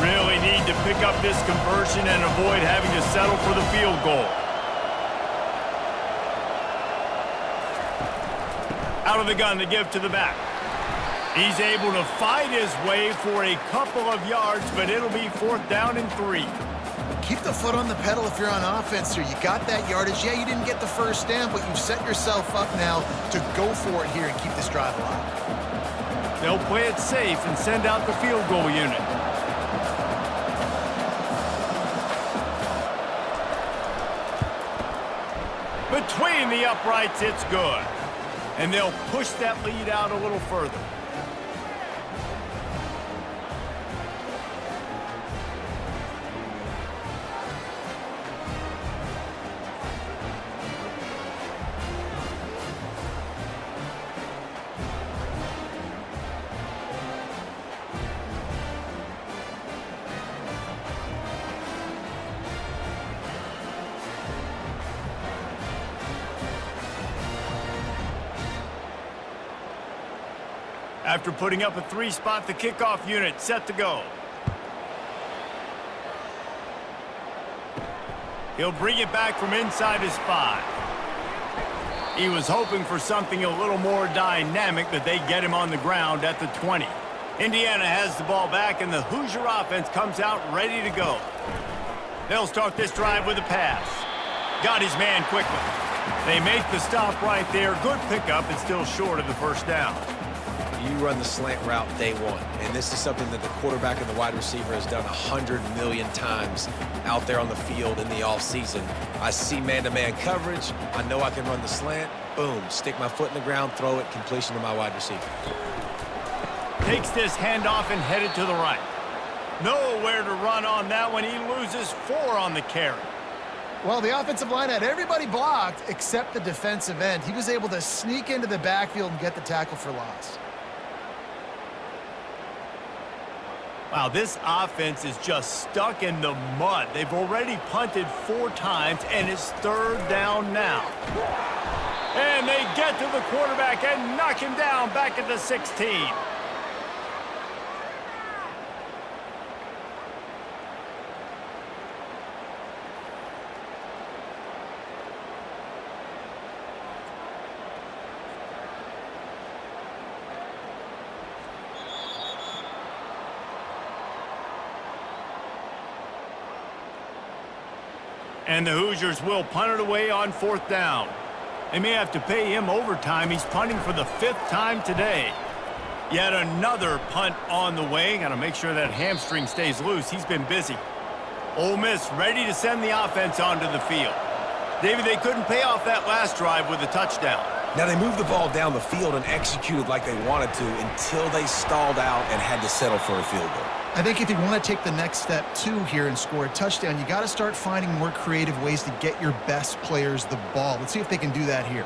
Speaker 1: Really need to pick up this conversion and avoid having to settle for the field goal. Out of the gun to give to the back. He's able to fight his way for a couple of yards, but it'll be 4th down and 3.
Speaker 2: Keep the foot on the pedal if you're on offense here. You got that yardage. Yeah, you didn't get the first down, but you've set yourself up now to go for it here and keep this drive alive.
Speaker 1: They'll play it safe and send out the field goal unit. Between the uprights, it's good. And they'll push that lead out a little further. After putting up a 3-spot, the kickoff unit set to go. He'll bring it back from inside his 5. He was hoping for something a little more dynamic, but they get him on the ground at the 20. Indiana has the ball back, and the Hoosier offense comes out ready to go. They'll start this drive with a pass. Got his man quickly. They make the stop right there. Good pickup and still short of the first down.
Speaker 3: You run the slant route day one, and this is something that the quarterback and the wide receiver has done 100 million times out there on the field in the offseason. I see man-to-man coverage. I know I can run the slant. Boom, stick my foot in the ground, throw it, completion to my wide receiver.
Speaker 1: Takes this handoff and headed to the right. Nowhere to run on that one. He loses 4 on the carry.
Speaker 2: Well, the offensive line had everybody blocked except the defensive end. He was able to sneak into the backfield and get the tackle for loss.
Speaker 1: Wow, this offense is just stuck in the mud. They've already punted 4 times, and it's 3rd down now. And they get to the quarterback and knock him down back at the 16. And the Hoosiers will punt it away on 4th down. They may have to pay him overtime. He's punting for the 5th time today. Yet another punt on the way. Got to make sure that hamstring stays loose. He's been busy. Ole Miss ready to send the offense onto the field. David, they couldn't pay off that last drive with a touchdown.
Speaker 3: Now, they moved the ball down the field and executed like they wanted to until they stalled out and had to settle for a field goal.
Speaker 2: I think if you want to take the next step, too, here and score a touchdown, you got to start finding more creative ways to get your best players the ball. Let's see if they can do that here.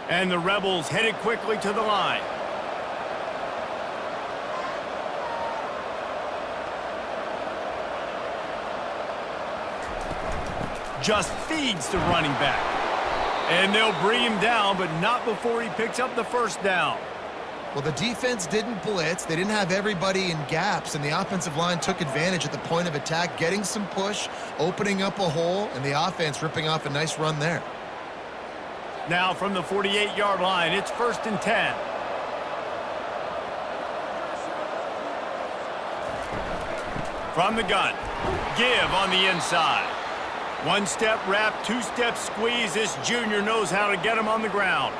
Speaker 1: And the Rebels headed quickly to the line. Just feeds the running back. And they'll bring him down, but not before he picks up the 1st down.
Speaker 2: Well, the defense didn't blitz. They didn't have everybody in gaps, and the offensive line took advantage at the point of attack, getting some push, opening up a hole, and the offense ripping off a nice run there.
Speaker 1: Now from the 48-yard line, it's 1st and 10. From the gun, give on the inside. 1-step wrap, 2-step squeeze. This junior knows how to get him on the ground.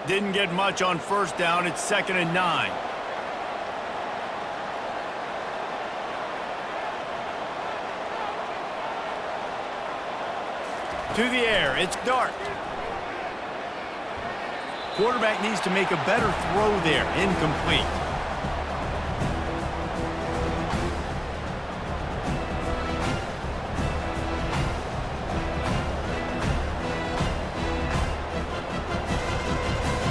Speaker 1: Didn't get much on 1st down. It's 2nd and 9. To the air, it's Dart. Quarterback needs to make a better throw there. Incomplete.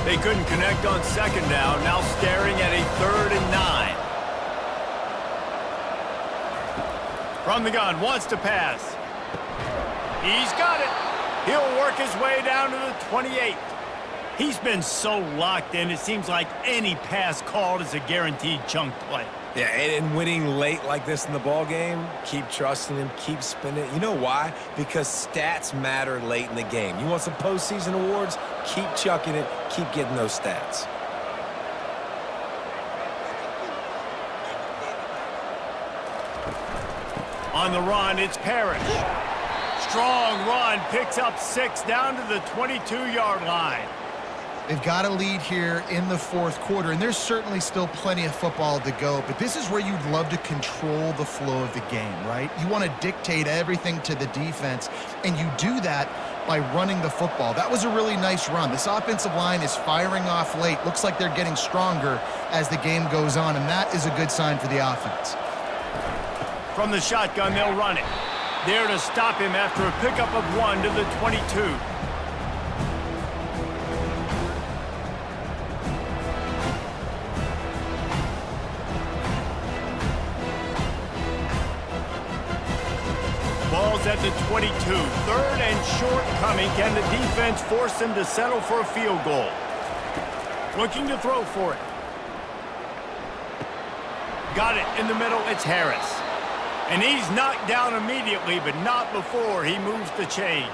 Speaker 1: They couldn't connect on 2nd down. Now staring at a 3rd and 9. From the gun, wants to pass. He's got it. He'll work his way down to the 28. He's been so locked in, it seems like any pass called is a guaranteed chunk play.
Speaker 3: Yeah, and winning late like this in the ball game, keep trusting him, keep spinning. You know why? Because stats matter late in the game. You want some postseason awards? Keep chucking it, keep getting those stats.
Speaker 1: On the run, it's Parrish. Strong run, picks up 6 down to the 22-yard line.
Speaker 2: They've got a lead here in the 4th quarter, and there's certainly still plenty of football to go, but this is where you'd love to control the flow of the game, right? You want to dictate everything to the defense, and you do that by running the football. That was a really nice run. This offensive line is firing off late. Looks like they're getting stronger as the game goes on, and that is a good sign for the offense.
Speaker 1: From the shotgun, they'll run it. There to stop him after a pickup of 1 to the 22. the 22. Third and short coming. Can the defense force them to settle for a field goal? Looking to throw for it. Got it in the middle. It's Harris. And he's knocked down immediately, but not before he moves the chains.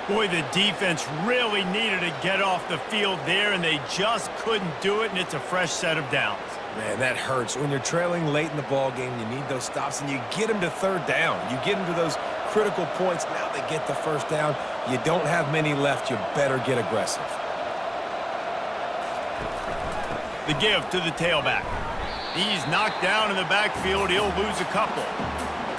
Speaker 1: Boy, the defense really needed to get off the field there, and they just couldn't do it, and it's a fresh set of downs.
Speaker 3: Man, that hurts. When you're trailing late in the ball game, you need those stops, and you get them to third down. You get them to those critical points. Now they get the first down. You don't have many left. You better get aggressive.
Speaker 1: The give to the tailback. He's knocked down in the backfield. He'll lose a couple.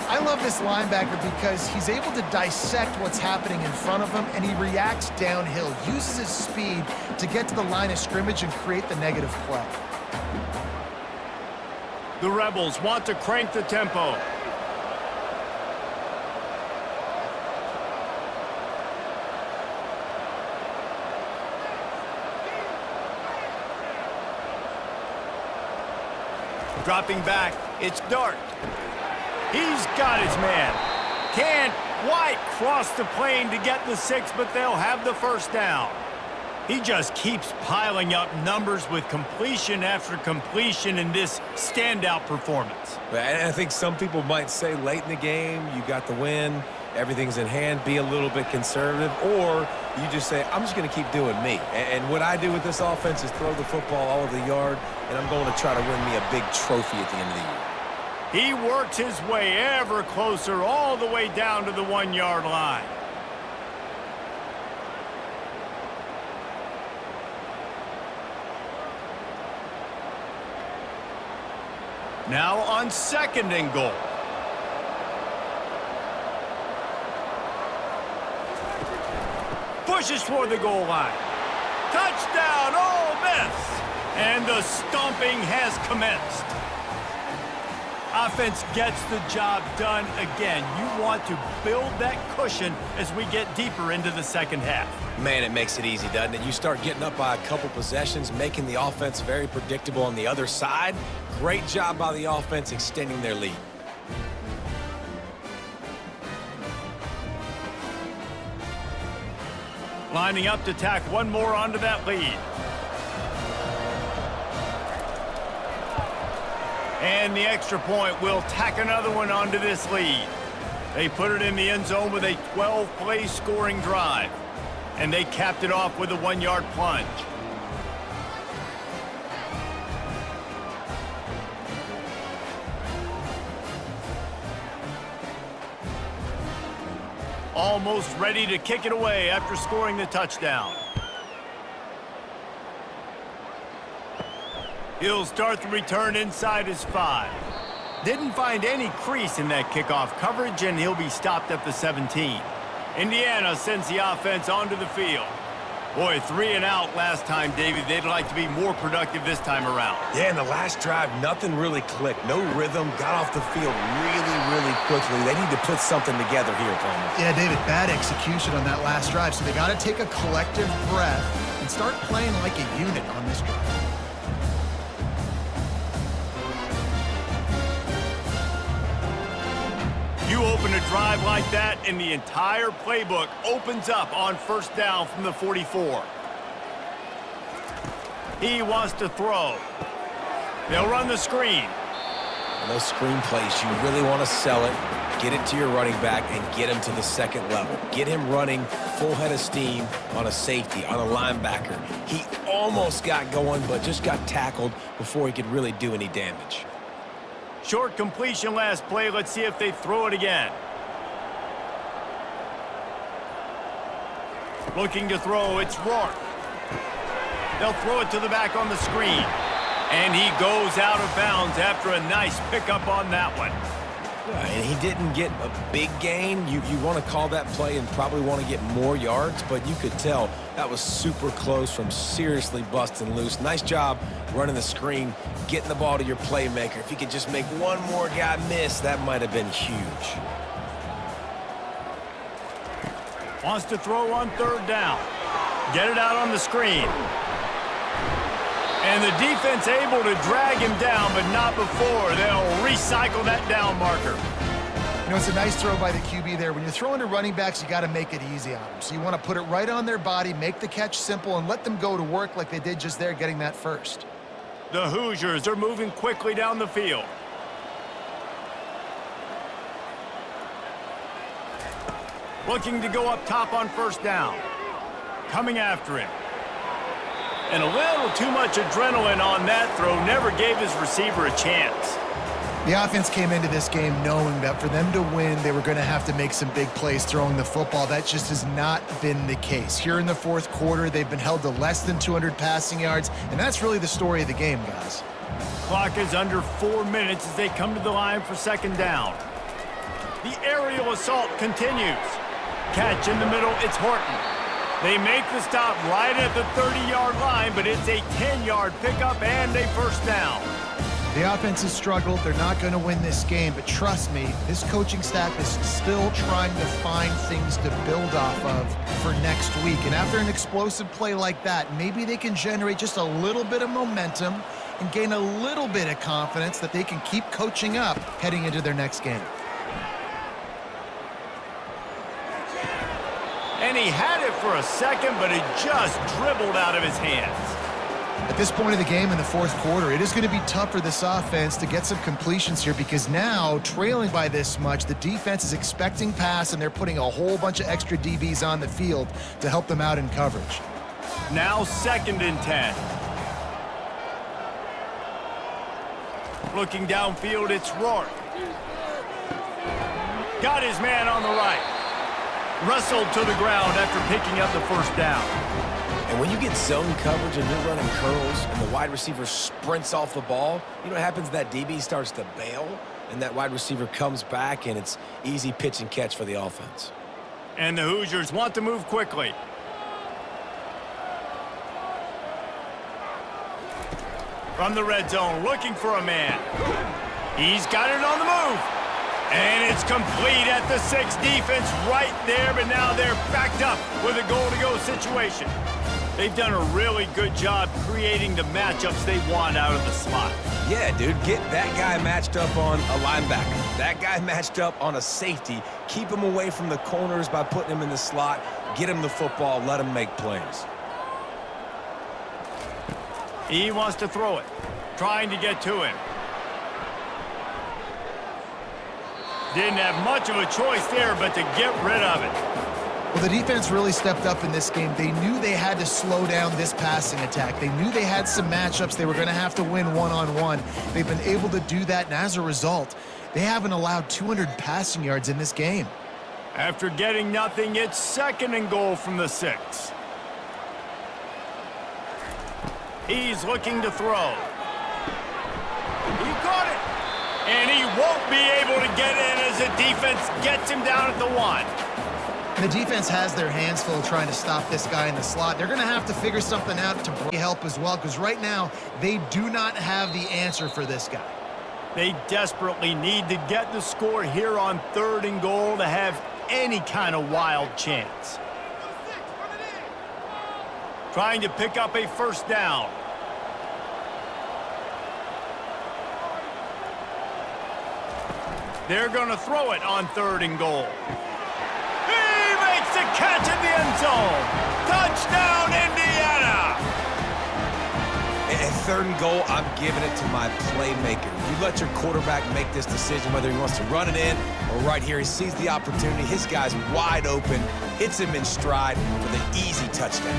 Speaker 2: I love this linebacker because he's able to dissect what's happening in front of him, and he reacts downhill, uses his speed to get to the line of scrimmage and create the negative play.
Speaker 1: The Rebels want to crank the tempo. Dropping back, it's Dart. He's got his man. Can't quite cross the plane to get the 6, but they'll have the first down. He just keeps piling up numbers with completion after completion in this standout performance.
Speaker 3: And I think some people might say late in the game, you got the win, everything's in hand, be a little bit conservative, or you just say, I'm just going to keep doing me. And what I do with this offense is throw the football all over the yard, and I'm going to try to win me a big trophy at the end of the year.
Speaker 1: He works his way ever closer all the way down to the 1-yard line. Now on 2nd and goal. Pushes for the goal line. Touchdown, Ole Miss! And the stomping has commenced. Offense gets the job done again. You want to build that cushion as we get deeper into the second half.
Speaker 3: Man, it makes it easy, doesn't it? You start getting up by a couple possessions, making the offense very predictable on the other side. Great job by the offense extending their lead.
Speaker 1: Lining up to tack one more onto that lead. And the extra point will tack another one onto this lead. They put it in the end zone with a 12-play scoring drive. And they capped it off with a 1-yard plunge. Almost ready to kick it away after scoring the touchdown. He'll start the return inside his 5. Didn't find any crease in that kickoff coverage, and he'll be stopped at the 17. Indiana sends the offense onto the field. Boy, 3 and out last time, David. They'd like to be more productive this time around.
Speaker 3: Yeah, in the last drive, nothing really clicked. No rhythm, got off the field really quickly. They need to put something together here, Palmer.
Speaker 2: Yeah, David, bad execution on that last drive, so they got to take a collective breath and start playing like a unit on this drive.
Speaker 1: You open a drive like that, and the entire playbook opens up on first down from the 44. He wants to throw. They'll run the screen.
Speaker 3: And those screen plays, you really want to sell it, get it to your running back, and get him to the second level. Get him running full head of steam on a safety, on a linebacker. He almost got going, but just got tackled before he could really do any damage.
Speaker 1: Short completion last play. Let's see if they throw it again. Looking to throw, it's Rourke. They'll throw it to the back on the screen. And he goes out of bounds after a nice pickup on that one.
Speaker 3: Yeah, and he didn't get a big gain. You want to call that play and probably want to get more yards, but you could tell that was super close from seriously busting loose. Nice job running the screen, getting the ball to your playmaker. If he could just make one more guy miss, that might have been huge.
Speaker 1: Wants to throw on third down. Get it out on the screen. And the defense able to drag him down, but not before. They'll recycle that down marker.
Speaker 2: You know, it's a nice throw by the QB there. When you're throwing to running backs, you got to make it easy on them. So you want to put it right on their body, make the catch simple, and let them go to work like they did just there, getting that first.
Speaker 1: The Hoosiers are moving quickly down the field. Looking to go up top on first down. Coming after him. And a little too much adrenaline on that throw. Never gave his receiver a chance.
Speaker 2: The offense came into this game knowing that for them to win, they were going to have to make some big plays throwing the football. That just has not been the case. Here in the fourth quarter, they've been held to less than 200 passing yards, and that's really the story of the game, guys.
Speaker 1: Clock is under 4 minutes as they come to the line for second down. The aerial assault continues. Catch in the middle, it's Horton. They make the stop right at the 30-yard line, but it's a 10-yard pickup and a first down.
Speaker 2: The offense has struggled. They're not going to win this game, but trust me, this coaching staff is still trying to find things to build off of for next week. And after an explosive play like that, maybe they can generate just a little bit of momentum and gain a little bit of confidence that they can keep coaching up heading into their next game.
Speaker 1: And he had it for a second, but it just dribbled out of his hands.
Speaker 2: At this point of the game in the fourth quarter, it is going to be tough for this offense to get some completions here because now, trailing by this much, the defense is expecting pass, and they're putting a whole bunch of extra DBs on the field to help them out in coverage.
Speaker 1: Now 2nd and 10. Looking downfield, it's Rourke. Got his man on the right. Wrestled to the ground after picking up the first down.
Speaker 3: And when you get zone coverage and you're running curls and the wide receiver sprints off the ball, you know what happens? That DB starts to bail, and that wide receiver comes back, and it's easy pitch and catch for the offense.
Speaker 1: And the Hoosiers want to move quickly. From the red zone, looking for a man. He's got it on the move. And it's complete at the 6. Defense right there, but now they're backed up with a goal-to-go situation. They've done a really good job creating the matchups they want out of the slot.
Speaker 3: Yeah, dude, get that guy matched up on a linebacker. That guy matched up on a safety. Keep him away from the corners by putting him in the slot. Get him the football. Let him make plays.
Speaker 1: He wants to throw it. Trying to get to him. Didn't have much of a choice there, but to get rid of it.
Speaker 2: Well, the defense really stepped up in this game. They knew they had to slow down this passing attack. They knew they had some matchups they were going to have to win one-on-one. They've been able to do that, and as a result, they haven't allowed 200 passing yards in this game.
Speaker 1: After getting nothing, it's 2nd and goal from the 6. He's looking to throw. He caught it. And he won't be able to get in as the defense gets him down at the 1.
Speaker 2: And the defense has their hands full trying to stop this guy in the slot. They're going to have to figure something out to help as well, because right now they do not have the answer for this guy.
Speaker 1: They desperately need to get the score here on 3rd and goal to have any kind of wild chance. Trying to pick up a first down. They're going to throw it on 3rd and goal. He makes the catch in the end zone. Touchdown, Indiana!
Speaker 3: At 3rd and goal, I'm giving it to my playmaker. You let your quarterback make this decision, whether he wants to run it in or right here. He sees the opportunity. His guy's wide open, hits him in stride for the easy touchdown.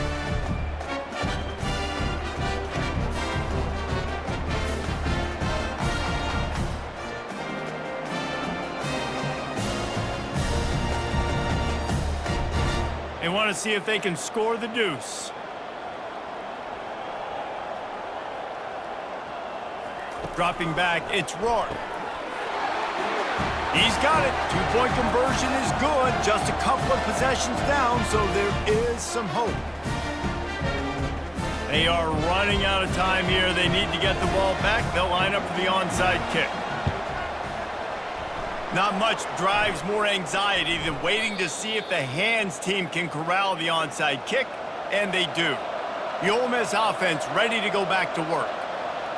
Speaker 1: They want to see if they can score the deuce. Dropping back, it's Rourke. He's got it. 2-point conversion is good. Just a couple of possessions down, so there is some hope. They are running out of time here. They need to get the ball back. They'll line up for the onside kick. Not much drives more anxiety than waiting to see if the hands team can corral the onside kick, and they do. The Ole Miss offense ready to go back to work.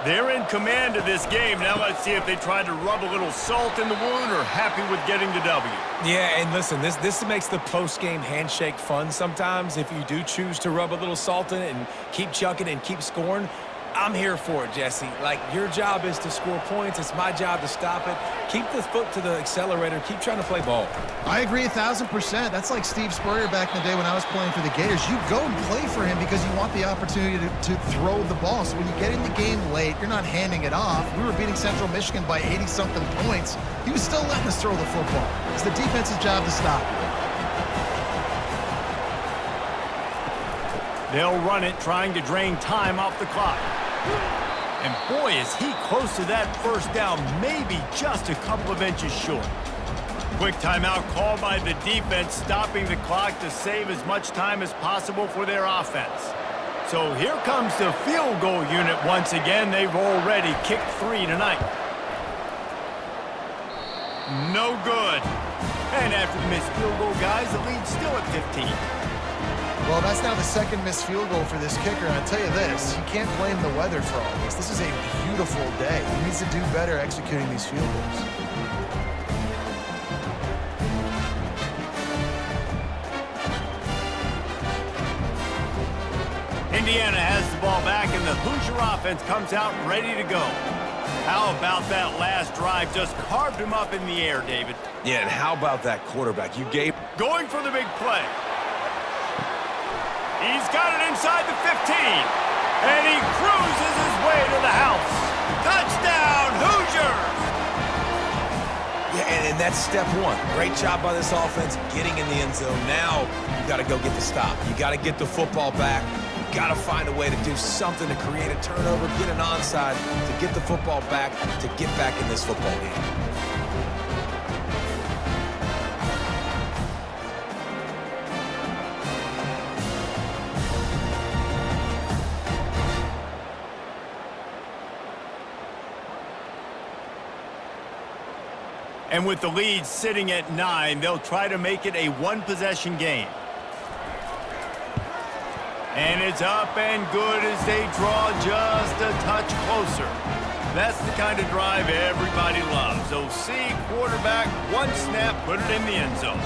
Speaker 1: They're in command of this game. Now let's see if they try to rub a little salt in the wound or happy with getting the W.
Speaker 3: Yeah, and listen, this makes the post-game handshake fun sometimes. If you do choose to rub a little salt in it and keep chucking and keep scoring, I'm here for it, Jesse. Like, your job is to score points. It's my job to stop it. Keep the foot to the accelerator. Keep trying to play ball.
Speaker 2: I agree 1,000%. That's like Steve Spurrier back in the day when I was playing for the Gators. You go and play for him because you want the opportunity to throw the ball. So when you get in the game late, you're not handing it off. We were beating Central Michigan by 80-something points. He was still letting us throw the football. It's the defense's job to stop it.
Speaker 1: They'll run it, trying to drain time off the clock. And boy, is he close to that first down, maybe just a couple of inches short. Quick timeout called by the defense, stopping the clock to save as much time as possible for their offense. So here comes the field goal unit once again. They've already kicked 3 tonight. No good. And after the missed field goal, guys, the lead's still at 15.
Speaker 2: Well, that's now the second missed field goal for this kicker, and I'll tell you this, you can't blame the weather for all this. This is a beautiful day. He needs to do better executing these field goals.
Speaker 1: Indiana has the ball back, and the Hoosier offense comes out ready to go. How about that last drive? Just carved him up in the air, David.
Speaker 3: Yeah, and how about that quarterback? You gave...
Speaker 1: Going for the big play. He's got it inside the 15. And he cruises his way to the house. Touchdown, Hoosiers!
Speaker 3: Yeah, and that's step one. Great job by this offense getting in the end zone. Now you got to go get the stop. You got to get the football back. You got to find a way to do something to create a turnover, get an onside, to get the football back, to get back in this football game.
Speaker 1: And with the lead sitting at 9, they'll try to make it a one-possession game. And it's up and good as they draw just a touch closer. That's the kind of drive everybody loves. OC, quarterback, one snap, put it in the end zone.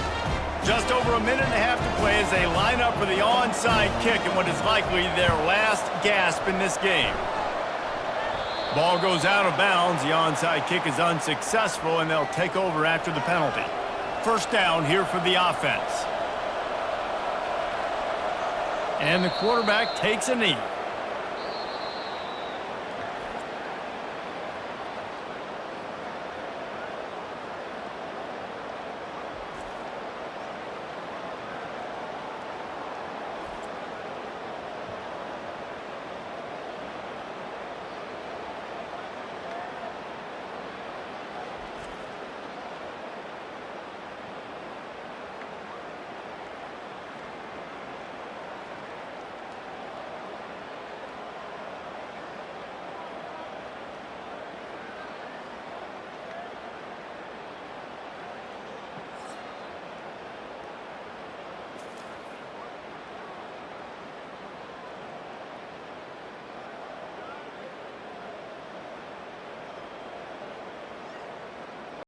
Speaker 1: Just over a minute and a half to play as they line up for the onside kick in what is likely their last gasp in this game. Ball goes out of bounds. The onside kick is unsuccessful, and they'll take over after the penalty. First down here for the offense. And the quarterback takes a knee.